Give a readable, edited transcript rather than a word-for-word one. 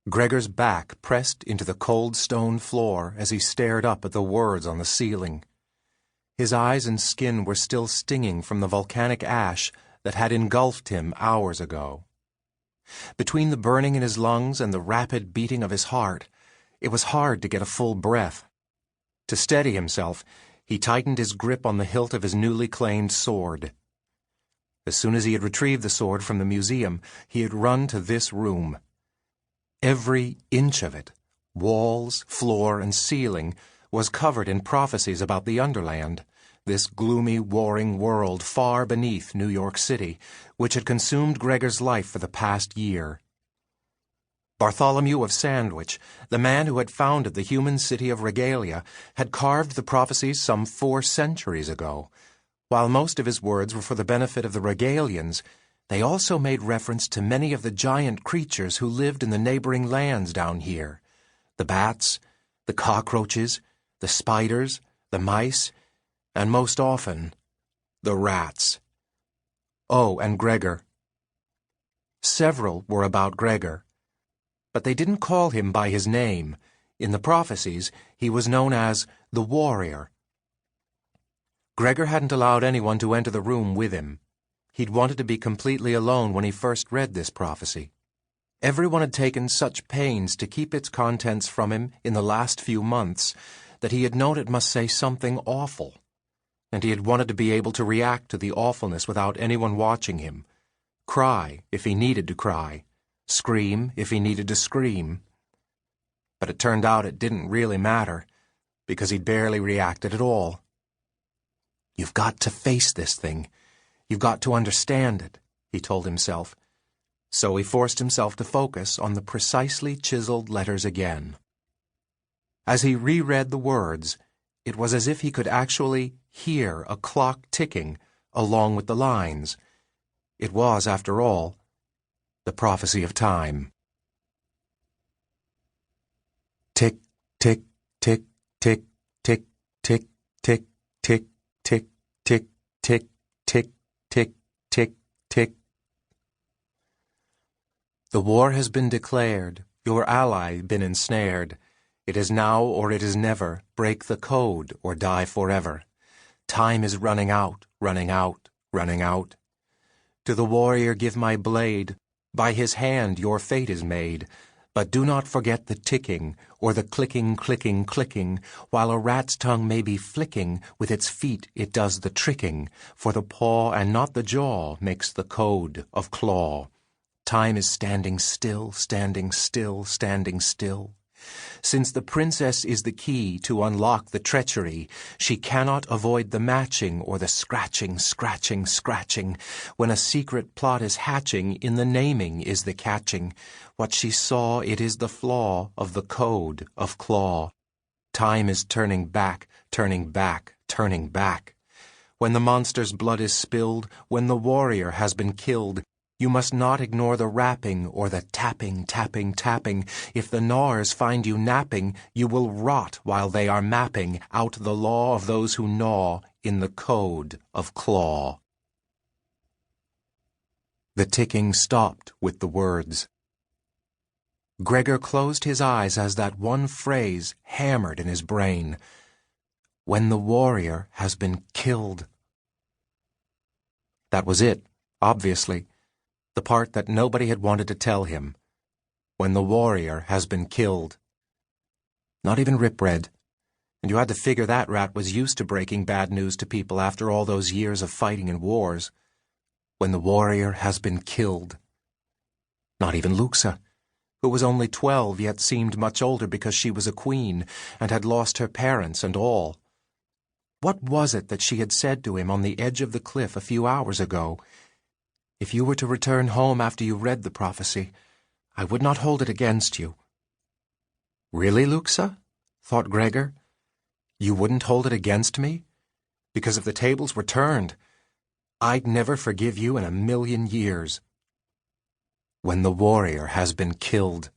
Gregor's back pressed into the cold stone floor as he stared up at the words on the ceiling. His eyes and skin were still stinging from the volcanic ash that had engulfed him hours ago. Between the burning in his lungs and the rapid beating of his heart, it was hard to get a full breath. To steady himself, he tightened his grip on the hilt of his newly claimed sword. As soon as he had retrieved the sword from the museum, he had run to this room. Every inch of it, walls, floor, and ceiling, was covered in prophecies about the Underland, this gloomy, warring world far beneath New York City, which had consumed Gregor's life for the past year. Bartholomew of Sandwich, the man who had founded the human city of Regalia, had carved the prophecies some 4 centuries ago. While most of his words were for the benefit of the Regalians, they also made reference to many of the giant creatures who lived in the neighboring lands down here. The bats, the cockroaches, the spiders, the mice, and most often, the rats. Oh, and Gregor. Several were about Gregor. But they didn't call him by his name. In the prophecies, he was known as the Warrior. Gregor hadn't allowed anyone to enter the room with him. He'd wanted to be completely alone when he first read this prophecy. Everyone had taken such pains to keep its contents from him in the last few months that he had known it must say something awful, and he had wanted to be able to react to the awfulness without anyone watching him, cry if he needed to cry, scream if he needed to scream. But it turned out it didn't really matter, because he'd barely reacted at all. You've got to face this thing. You've got to understand it, he told himself. So he forced himself to focus on the precisely chiseled letters again. As he reread the words, it was as if he could actually hear a clock ticking along with the lines. It was, after all, the prophecy of time. Tick, tick, tick, tick, tick, tick, tick, tick, tick, tick, tick, tick, tick, tick, tick. The war has been declared, your ally been ensnared. It is now or it is never, break the code or die forever. Time is running out, running out, running out. To the warrior give my blade, by his hand your fate is made. But do not forget the ticking, or the clicking, clicking, clicking. While a rat's tongue may be flicking, with its feet it does the tricking. For the paw and not the jaw makes the code of claw. Time is standing still, standing still, standing still. Since the princess is the key to unlock the treachery, she cannot avoid the matching or the scratching, scratching, scratching. When a secret plot is hatching, in the naming is the catching. What she saw, it is the flaw of the code of claw. Time is turning back, turning back, turning back. When the monster's blood is spilled, when the warrior has been killed, you must not ignore the rapping or the tapping, tapping, tapping. If the gnawers find you napping, you will rot while they are mapping out the law of those who gnaw in the code of claw. The ticking stopped with the words. Gregor closed his eyes as that one phrase hammered in his brain. When the warrior has been killed. That was it, obviously. The part that nobody had wanted to tell him. When the warrior has been killed. Not even Rip Red. And you had to figure that rat was used to breaking bad news to people after all those years of fighting in wars. When the warrior has been killed. Not even Luxa, who was only 12 yet seemed much older because she was a queen and had lost her parents and all. What was it that she had said to him on the edge of the cliff a few hours ago? If you were to return home after you read the prophecy, I would not hold it against you. Really, Luxa? Thought Gregor. You wouldn't hold it against me? Because if the tables were turned, I'd never forgive you in a million years. When the warrior has been killed.